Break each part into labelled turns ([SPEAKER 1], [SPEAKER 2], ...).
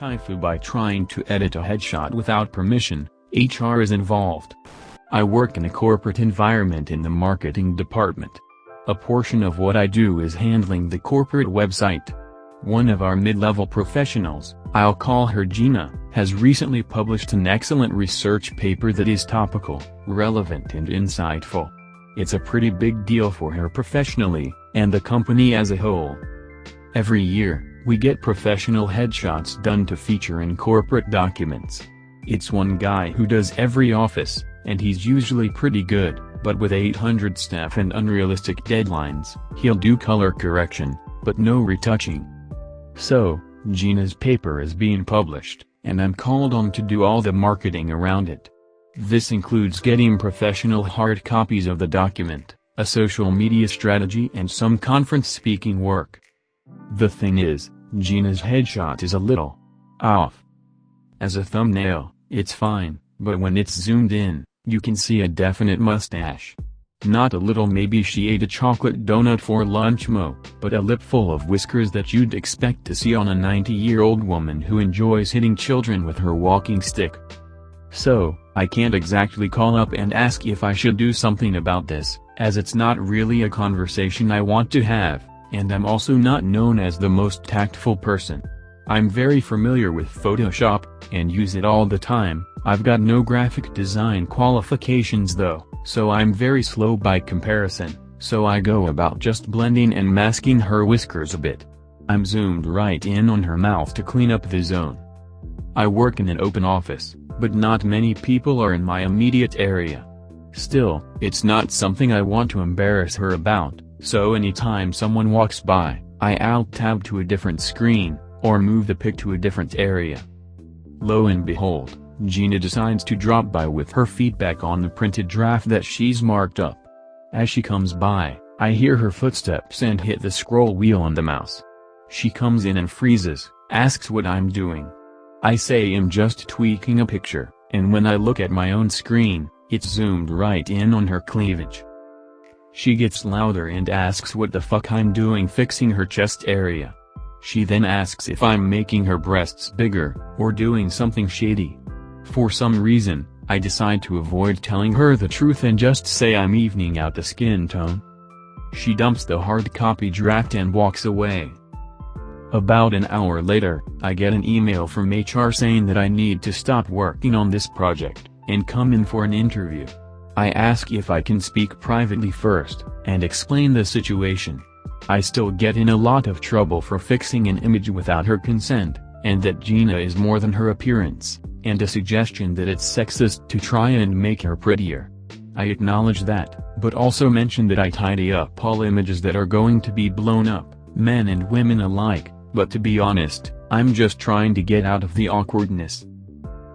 [SPEAKER 1] TIFU by trying to edit a headshot without permission. HR is involved. I work in a corporate environment in the marketing department. A portion of what I do is handling the corporate website. One of our mid-level professionals, I'll call her Gina, has recently published an excellent research paper that is topical, relevant and insightful. It's a pretty big deal for her professionally, and the company as a whole. Every year, we get professional headshots done to feature in corporate documents. It's one guy who does every office, and he's usually pretty good, but with 800 staff and unrealistic deadlines, he'll do color correction, but no retouching. So, Gina's paper is being published, and I'm called on to do all the marketing around it. This includes getting professional hard copies of the document, a social media strategy and some conference speaking work. The thing is, Gina's headshot is a little off. As a thumbnail, it's fine, but when it's zoomed in, you can see a definite mustache. Not a little, maybe she ate a chocolate donut for lunch but a lip full of whiskers that you'd expect to see on a 90-year-old woman who enjoys hitting children with her walking stick. So, I can't exactly call up and ask if I should do something about this, as it's not really a conversation I want to have, and I'm also not known as the most tactful person. I'm very familiar with Photoshop, and use it all the time. I've got no graphic design qualifications though, so I'm very slow by comparison, so I go about just blending and masking her whiskers a bit. I'm zoomed right in on her mouth to clean up the zone. I work in an open office, but not many people are in my immediate area. Still, it's not something I want to embarrass her about, so anytime someone walks by, I alt-tab to a different screen, or move the pic to a different area. Lo and behold, Gina decides to drop by with her feedback on the printed draft that she's marked up. As she comes by, I hear her footsteps and hit the scroll wheel on the mouse. She comes in and freezes, asks what I'm doing. I say I'm just tweaking a picture, and when I look at my own screen, it's zoomed right in on her cleavage. She gets louder and asks what the fuck I'm doing fixing her chest area. She then asks if I'm making her breasts bigger, or doing something shady. For some reason, I decide to avoid telling her the truth and just say I'm evening out the skin tone. She dumps the hard copy draft and walks away. About an hour later, I get an email from HR saying that I need to stop working on this project, and come in for an interview. I ask if I can speak privately first, and explain the situation. I still get in a lot of trouble for fixing an image without her consent, and that Gina is more than her appearance, and a suggestion that it's sexist to try and make her prettier. I acknowledge that, but also mention that I tidy up all images that are going to be blown up, men and women alike, but to be honest, I'm just trying to get out of the awkwardness.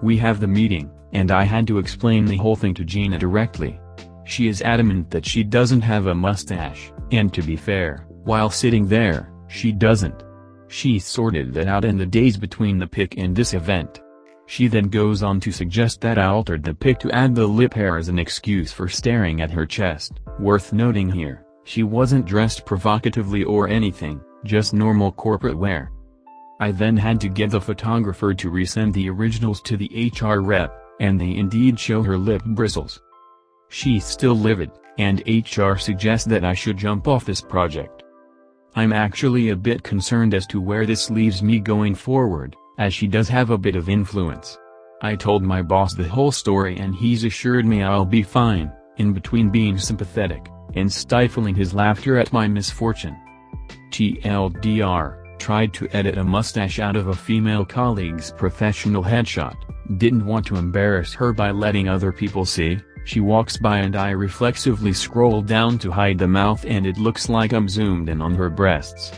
[SPEAKER 1] We have the meeting, and I had to explain the whole thing to Gina directly. She is adamant that she doesn't have a mustache, and to be fair, while sitting there, she doesn't. She sorted that out in the days between the pic and this event. She then goes on to suggest that I altered the pic to add the lip hair as an excuse for staring at her chest. Worth noting here, she wasn't dressed provocatively or anything, just normal corporate wear. I then had to get the photographer to resend the originals to the HR rep, and they indeed show her lip bristles. She's still livid, and HR suggests that I should jump off this project. I'm actually a bit concerned as to where this leaves me going forward, as she does have a bit of influence. I told my boss the whole story and he's assured me I'll be fine, in between being sympathetic, and stifling his laughter at my misfortune. TLDR, tried to edit a mustache out of a female colleague's professional headshot, didn't want to embarrass her by letting other people see. She walks by and I reflexively scroll down to hide the mouth and it looks like I'm zoomed in on her breasts.